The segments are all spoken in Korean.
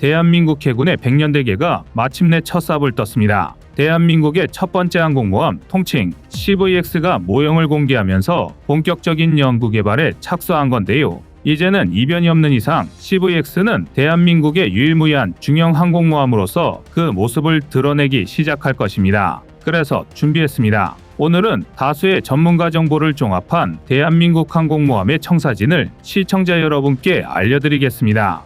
대한민국 해군의 100년 대계가 마침내 첫 삽을 떴습니다. 대한민국의 첫 번째 항공모함 통칭 CVX가 모형을 공개하면서 본격적인 연구 개발에 착수한 건데요. 이제는 이변이 없는 이상 CVX는 대한민국의 유일무이한 중형 항공모함으로서 그 모습을 드러내기 시작할 것입니다. 그래서 준비했습니다. 오늘은 다수의 전문가 정보를 종합한 대한민국 항공모함의 청사진을 시청자 여러분께 알려드리겠습니다.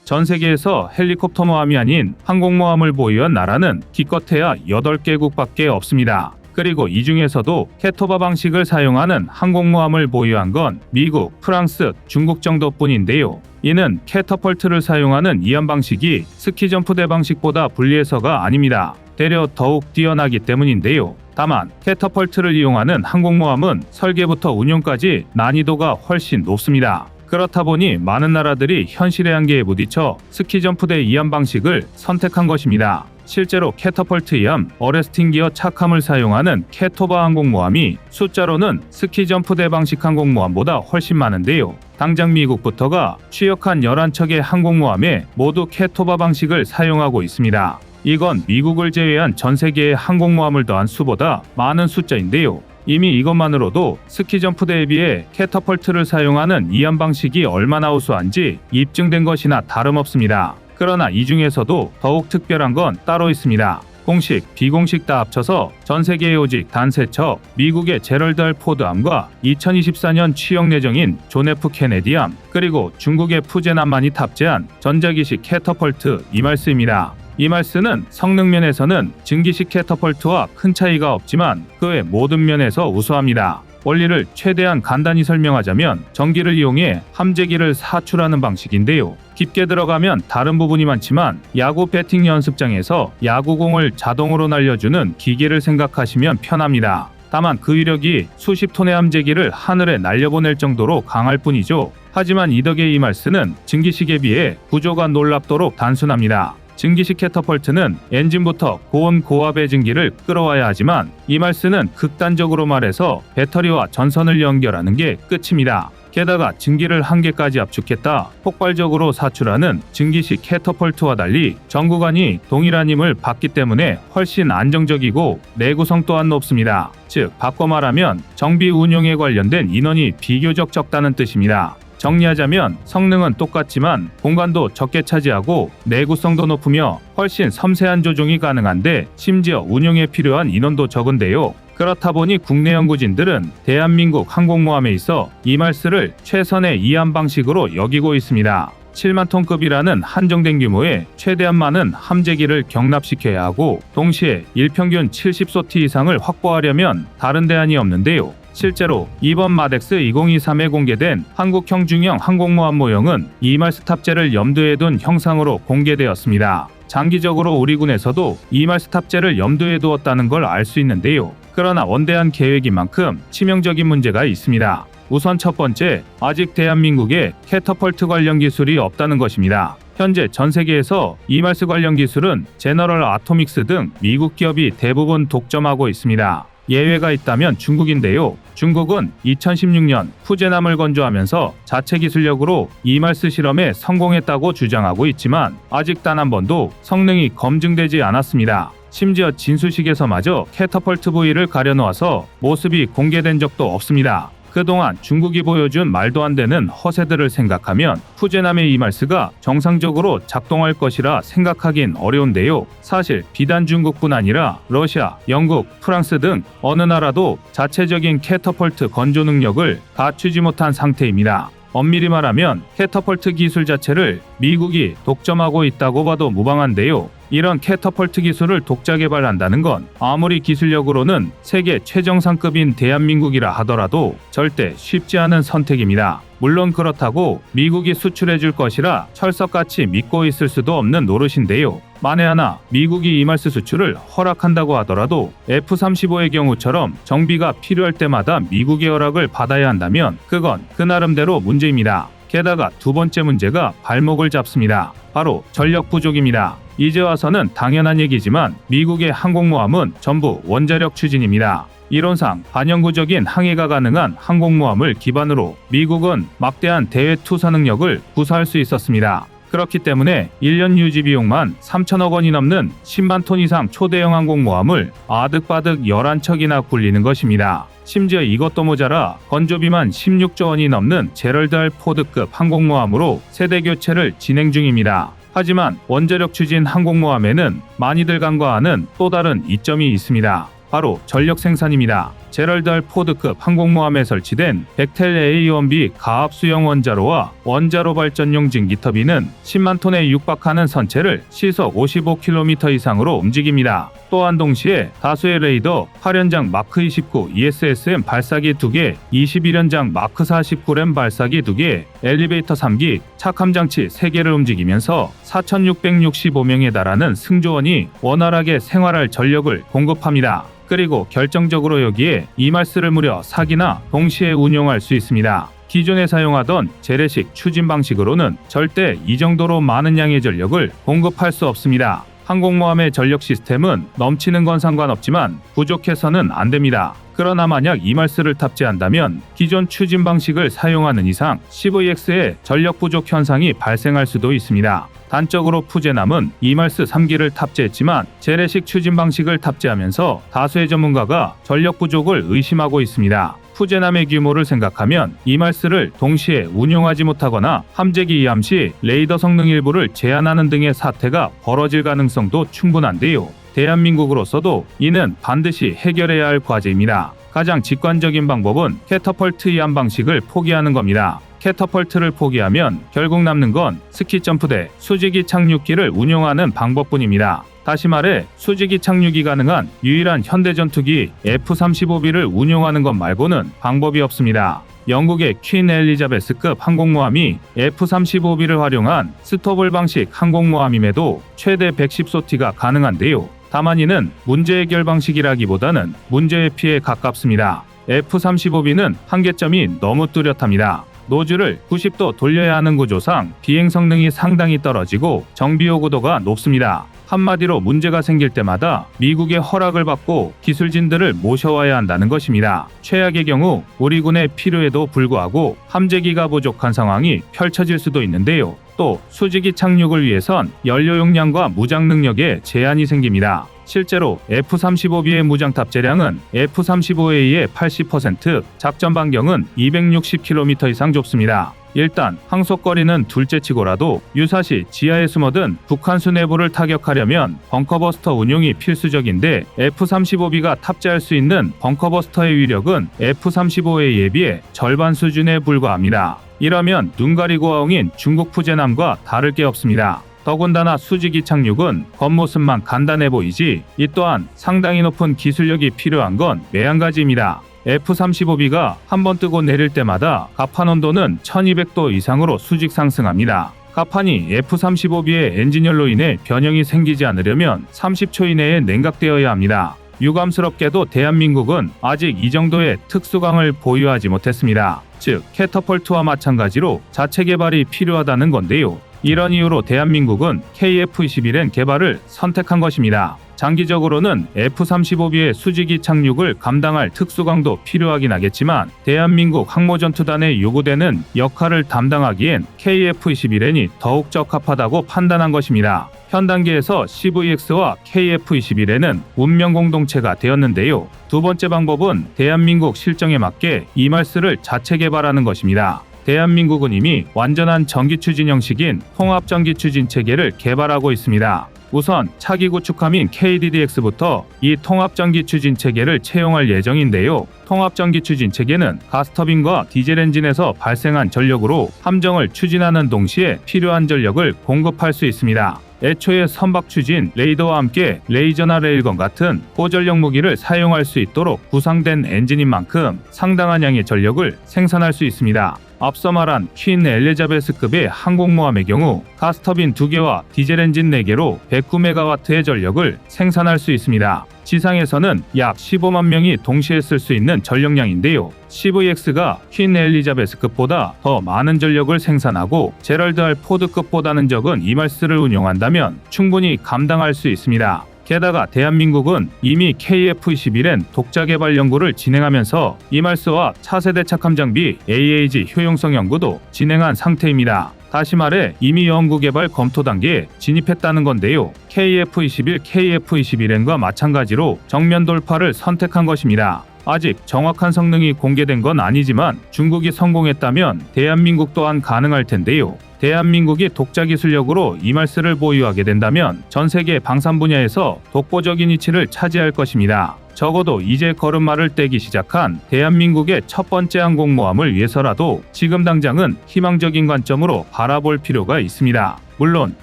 전 세계에서 헬리콥터 모함이 아닌 항공모함을 보유한 나라는 기껏해야 8개국밖에 없습니다. 그리고 이 중에서도 캐토바 방식을 사용하는 항공모함을 보유한 건 미국, 프랑스, 중국 정도뿐인데요. 이는 캐터펄트를 사용하는 이함 방식이 스키점프대 방식보다 불리해서가 아닙니다. 되려 더욱 뛰어나기 때문인데요. 다만 캐터펄트를 이용하는 항공모함은 설계부터 운용까지 난이도가 훨씬 높습니다. 그렇다 보니 많은 나라들이 현실의 한계에 부딪혀 스키점프대 이함 방식을 선택한 것입니다. 실제로 캐터펄트 이함, 어레스팅 기어 착함을 사용하는 캐토바 항공모함이 숫자로는 스키점프대 방식 항공모함보다 훨씬 많은데요. 당장 미국부터가 취역한 11척의 항공모함에 모두 캐토바 방식을 사용하고 있습니다. 이건 미국을 제외한 전 세계의 항공모함을 더한 수보다 많은 숫자인데요. 이미 이것만으로도 스키점프대에 비해 캐터펄트를 사용하는 이함 방식이 얼마나 우수한지 입증된 것이나 다름없습니다. 그러나 이 중에서도 더욱 특별한 건 따로 있습니다. 공식, 비공식 다 합쳐서 전 세계에 오직 단 3척, 미국의 제럴드 R 포드함과 2024년 취역 예정인 존 F 케네디함, 그리고 중국의 푸젠함만이 탑재한 전자기식 캐터펄트 이말스입니다. 이말스는 성능 면에서는 증기식 캐터펄트와 큰 차이가 없지만 그 외 모든 면에서 우수합니다. 원리를 최대한 간단히 설명하자면 전기를 이용해 함재기를 사출하는 방식인데요. 깊게 들어가면 다른 부분이 많지만 야구 배팅 연습장에서 야구공을 자동으로 날려주는 기계를 생각하시면 편합니다. 다만 그 위력이 수십 톤의 함재기를 하늘에 날려보낼 정도로 강할 뿐이죠. 하지만 이 덕에 이말스는 증기식에 비해 구조가 놀랍도록 단순합니다. 증기식 캐터펄트는 엔진부터 고온 고압의 증기를 끌어와야 하지만 이말스는 극단적으로 말해서 배터리와 전선을 연결하는 게 끝입니다. 게다가 증기를 한계까지 압축했다 폭발적으로 사출하는 증기식 캐터펄트와 달리 전구간이 동일한 힘을 받기 때문에 훨씬 안정적이고 내구성 또한 높습니다. 즉 바꿔 말하면 정비 운용에 관련된 인원이 비교적 적다는 뜻입니다. 정리하자면 성능은 똑같지만 공간도 적게 차지하고 내구성도 높으며 훨씬 섬세한 조종이 가능한데 심지어 운용에 필요한 인원도 적은데요. 그렇다 보니 국내 연구진들은 대한민국 항공모함에 있어 이말스를 최선의 이함 방식으로 여기고 있습니다. 7만 톤급이라는 한정된 규모의 최대한 많은 함재기를 경납시켜야 하고 동시에 일평균 70소티 이상을 확보하려면 다른 대안이 없는데요. 실제로 이번 마덱스 2023에 공개된 한국형 중형 항공모함 모형은 이말스 탑재를 염두에 둔 형상으로 공개되었습니다. 장기적으로 우리 군에서도 이말스 탑재를 염두에 두었다는 걸 알 수 있는데요. 그러나 원대한 계획인 만큼 치명적인 문제가 있습니다. 우선 첫 번째, 아직 대한민국에 캐터펄트 관련 기술이 없다는 것입니다. 현재 전 세계에서 이말스 관련 기술은 제너럴 아토믹스 등 미국 기업이 대부분 독점하고 있습니다. 예외가 있다면 중국인데요. 중국은 2016년 푸젠함을 건조하면서 자체 기술력으로 이말스 실험에 성공했다고 주장하고 있지만 아직 단 한 번도 성능이 검증되지 않았습니다. 심지어 진수식에서마저 캐터펄트 부위를 가려놓아서 모습이 공개된 적도 없습니다. 그동안 중국이 보여준 말도 안 되는 허세들을 생각하면 푸젠함의 이말스가 정상적으로 작동할 것이라 생각하긴 어려운데요. 사실 비단 중국뿐 아니라 러시아, 영국, 프랑스 등 어느 나라도 자체적인 캐터펄트 건조 능력을 갖추지 못한 상태입니다. 엄밀히 말하면 캐터펄트 기술 자체를 미국이 독점하고 있다고 봐도 무방한데요. 이런 캐터펄트 기술을 독자 개발한다는 건 아무리 기술력으로는 세계 최정상급인 대한민국이라 하더라도 절대 쉽지 않은 선택입니다. 물론 그렇다고 미국이 수출해 줄 것이라 철석같이 믿고 있을 수도 없는 노릇인데요. 만에 하나 미국이 이말스 수출을 허락한다고 하더라도 F-35의 경우처럼 정비가 필요할 때마다 미국의 허락을 받아야 한다면 그건 그 나름대로 문제입니다. 게다가 두 번째 문제가 발목을 잡습니다. 바로 전력 부족입니다. 이제 와서는 당연한 얘기지만 미국의 항공모함은 전부 원자력 추진입니다. 이론상 반영구적인 항해가 가능한 항공모함을 기반으로 미국은 막대한 대외 투사 능력을 구사할 수 있었습니다. 그렇기 때문에 1년 유지 비용만 3천억 원이 넘는 10만 톤 이상 초대형 항공모함을 아득바득 11척이나 굴리는 것입니다. 심지어 이것도 모자라 건조비만 16조 원이 넘는 제럴드 R 포드급 항공모함으로 세대 교체를 진행 중입니다. 하지만 원자력 추진 항공모함에는 많이들 간과하는 또 다른 이점이 있습니다. 바로 전력 생산입니다. 제럴드 R 포드급 항공모함에 설치된 벡텔 A1B 가압 수형 원자로와 원자로 발전용 증기 터빈은 10만 톤에 육박하는 선체를 시속 55km 이상으로 움직입니다. 또한 동시에 다수의 레이더, 8연장 마크 29 ESSM 발사기 2개, 21연장 마크 49램 발사기 2개, 엘리베이터 3기, 착함 장치 3개를 움직이면서 4,665명에 달하는 승조원이 원활하게 생활할 전력을 공급합니다. 그리고 결정적으로 여기에 이말스를 무려 4기나 동시에 운용할 수 있습니다. 기존에 사용하던 재래식 추진 방식으로는 절대 이 정도로 많은 양의 전력을 공급할 수 없습니다. 항공모함의 전력 시스템은 넘치는 건 상관없지만 부족해서는 안 됩니다. 그러나 만약 이말스를 탑재한다면 기존 추진 방식을 사용하는 이상 CVX의 전력 부족 현상이 발생할 수도 있습니다. 단적으로 푸제남은 이말스 3기를 탑재했지만 재래식 추진 방식을 탑재하면서 다수의 전문가가 전력 부족을 의심하고 있습니다. 푸제남의 규모를 생각하면 이말스를 동시에 운용하지 못하거나 함재기 이함 시 레이더 성능 일부를 제한하는 등의 사태가 벌어질 가능성도 충분한데요. 대한민국으로서도 이는 반드시 해결해야 할 과제입니다. 가장 직관적인 방법은 캐터펄트 이함 방식을 포기하는 겁니다. 캐터펄트를 포기하면 결국 남는 건 스키 점프대, 수직이 착륙기를 운용하는 방법뿐입니다. 다시 말해 수직이 착륙이 가능한 유일한 현대 전투기 F-35B를 운용하는 것 말고는 방법이 없습니다. 영국의 퀸 엘리자베스급 항공모함이 F-35B를 활용한 스토블 방식 항공모함임에도 최대 110소티가 가능한데요. 다만 이는 문제 해결 방식이라기보다는 문제 회피에 가깝습니다. F-35B는 한계점이 너무 뚜렷합니다. 노즐을 90도 돌려야 하는 구조상 비행 성능이 상당히 떨어지고 정비 요구도가 높습니다. 한마디로 문제가 생길 때마다 미국의 허락을 받고 기술진들을 모셔와야 한다는 것입니다. 최악의 경우 우리 군에 필요해도 불구하고 함재기가 부족한 상황이 펼쳐질 수도 있는데요. 또 수직이 착륙을 위해선 연료 용량과 무장 능력에 제한이 생깁니다. 실제로 F-35B의 무장 탑재량은 F-35A의 80%, 작전 반경은 260km 이상 좁습니다. 일단 항속거리는 둘째치고라도 유사시 지하에 숨어든 북한 수내부를 타격하려면 벙커버스터 운용이 필수적인데 F-35B가 탑재할 수 있는 벙커버스터의 위력은 F-35A에 비해 절반 수준에 불과합니다. 이러면 눈 가리고 아웅인 중국 푸제남과 다를 게 없습니다. 더군다나 수직이 착륙은 겉모습만 간단해 보이지 이 또한 상당히 높은 기술력이 필요한 건 매한가지입니다. F-35B가 한번 뜨고 내릴 때마다 갑판 온도는 1200도 이상으로 수직 상승합니다. 갑판이 F-35B의 엔진열로 인해 변형이 생기지 않으려면 30초 이내에 냉각되어야 합니다. 유감스럽게도 대한민국은 아직 이 정도의 특수강을 보유하지 못했습니다. 즉 캐터펄트와 마찬가지로 자체 개발이 필요하다는 건데요. 이런 이유로 대한민국은 KF-21N 개발을 선택한 것입니다. 장기적으로는 F-35B의 수직이 착륙을 감당할 특수강도 필요하긴 하겠지만 대한민국 항모전투단에 요구되는 역할을 담당하기엔 KF-21N이 더욱 적합하다고 판단한 것입니다. 현 단계에서 CVX와 KF-21N은 운명 공동체가 되었는데요. 두 번째 방법은 대한민국 실정에 맞게 이말스를 자체 개발하는 것입니다. 대한민국은 이미 완전한 전기추진 형식인 통합전기추진 체계를 개발하고 있습니다. 우선 차기 구축함인 KDDX부터 이 통합전기추진 체계를 채용할 예정인데요. 통합전기추진 체계는 가스터빈과 디젤 엔진에서 발생한 전력으로 함정을 추진하는 동시에 필요한 전력을 공급할 수 있습니다. 애초에 선박 추진, 레이더와 함께 레이저나 레일건 같은 고전력 무기를 사용할 수 있도록 구상된 엔진인 만큼 상당한 양의 전력을 생산할 수 있습니다. 앞서 말한 퀸 엘리자베스급의 항공모함의 경우 가스터빈 2개와 디젤 엔진 4개로 109MW의 전력을 생산할 수 있습니다. 지상에서는 약 15만 명이 동시에 쓸 수 있는 전력량인데요. CVX가 퀸 엘리자베스급보다 더 많은 전력을 생산하고 제럴드 R 포드급보다는 적은 이말스를 운용한다면 충분히 감당할 수 있습니다. 게다가 대한민국은 이미 KF-21N 독자 개발 연구를 진행하면서 이말스와 차세대 착함 장비 AAG 효용성 연구도 진행한 상태입니다. 다시 말해 이미 연구 개발 검토 단계에 진입했다는 건데요. KF-21, KF-21N과 마찬가지로 정면 돌파를 선택한 것입니다. 아직 정확한 성능이 공개된 건 아니지만 중국이 성공했다면 대한민국 또한 가능할 텐데요. 대한민국이 독자 기술력으로 이말스를 보유하게 된다면 전 세계 방산 분야에서 독보적인 위치를 차지할 것입니다. 적어도 이제 걸음마를 떼기 시작한 대한민국의 첫 번째 항공모함을 위해서라도 지금 당장은 희망적인 관점으로 바라볼 필요가 있습니다. 물론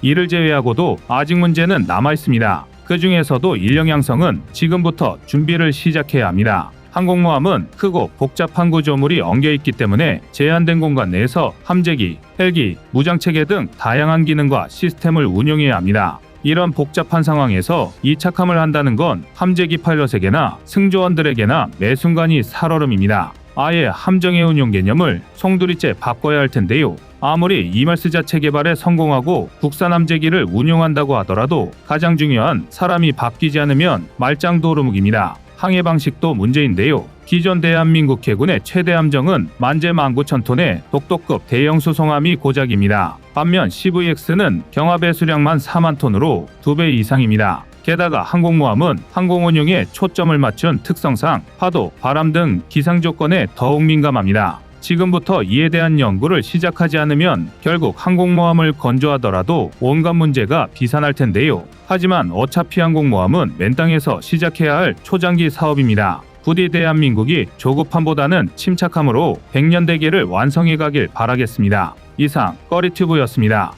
이를 제외하고도 아직 문제는 남아 있습니다. 그 중에서도 인력 양성은 지금부터 준비를 시작해야 합니다. 항공모함은 크고 복잡한 구조물이 엉겨있기 때문에 제한된 공간 내에서 함재기, 헬기, 무장체계 등 다양한 기능과 시스템을 운용해야 합니다. 이런 복잡한 상황에서 이착함을 한다는 건 함재기 파일럿에게나 승조원들에게나 매 순간이 살얼음입니다. 아예 함정의 운용 개념을 송두리째 바꿔야 할 텐데요. 아무리 이말스 자체 개발에 성공하고 국산 함재기를 운용한다고 하더라도 가장 중요한 사람이 바뀌지 않으면 말짱도루묵입니다. 항해 방식도 문제인데요. 기존 대한민국 해군의 최대 함정은 만재 19,000톤의 독도급 대형 수송함이 고작입니다. 반면 CVX는 경하 배수량만 4만 톤으로 2배 이상입니다. 게다가 항공모함은 항공 운용에 초점을 맞춘 특성상 파도, 바람 등 기상 조건에 더욱 민감합니다. 지금부터 이에 대한 연구를 시작하지 않으면 결국 항공모함을 건조하더라도 온갖 문제가 비산할 텐데요. 하지만 어차피 항공모함은 맨 땅에서 시작해야 할 초장기 사업입니다. 부디 대한민국이 조급함보다는 침착함으로 100년 대계를 완성해 가길 바라겠습니다. 이상 꺼리튜브였습니다.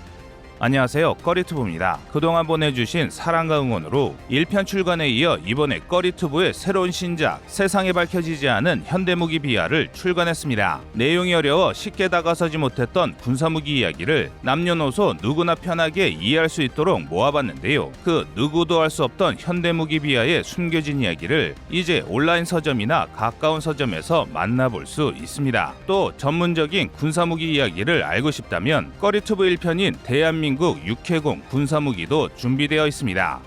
안녕하세요, 꺼리튜브입니다. 그동안 보내주신 사랑과 응원으로 1편 출간에 이어 이번에 꺼리튜브의 새로운 신작 세상에 밝혀지지 않은 현대무기 비하를 출간했습니다. 내용이 어려워 쉽게 다가서지 못했던 군사무기 이야기를 남녀노소 누구나 편하게 이해할 수 있도록 모아봤는데요. 그 누구도 알 수 없던 현대무기 비하의 숨겨진 이야기를 이제 온라인 서점이나 가까운 서점에서 만나볼 수 있습니다. 또 전문적인 군사무기 이야기를 알고 싶다면 꺼리튜브 1편인 대한민국 6회공 군사무기도 준비되어 있습니다.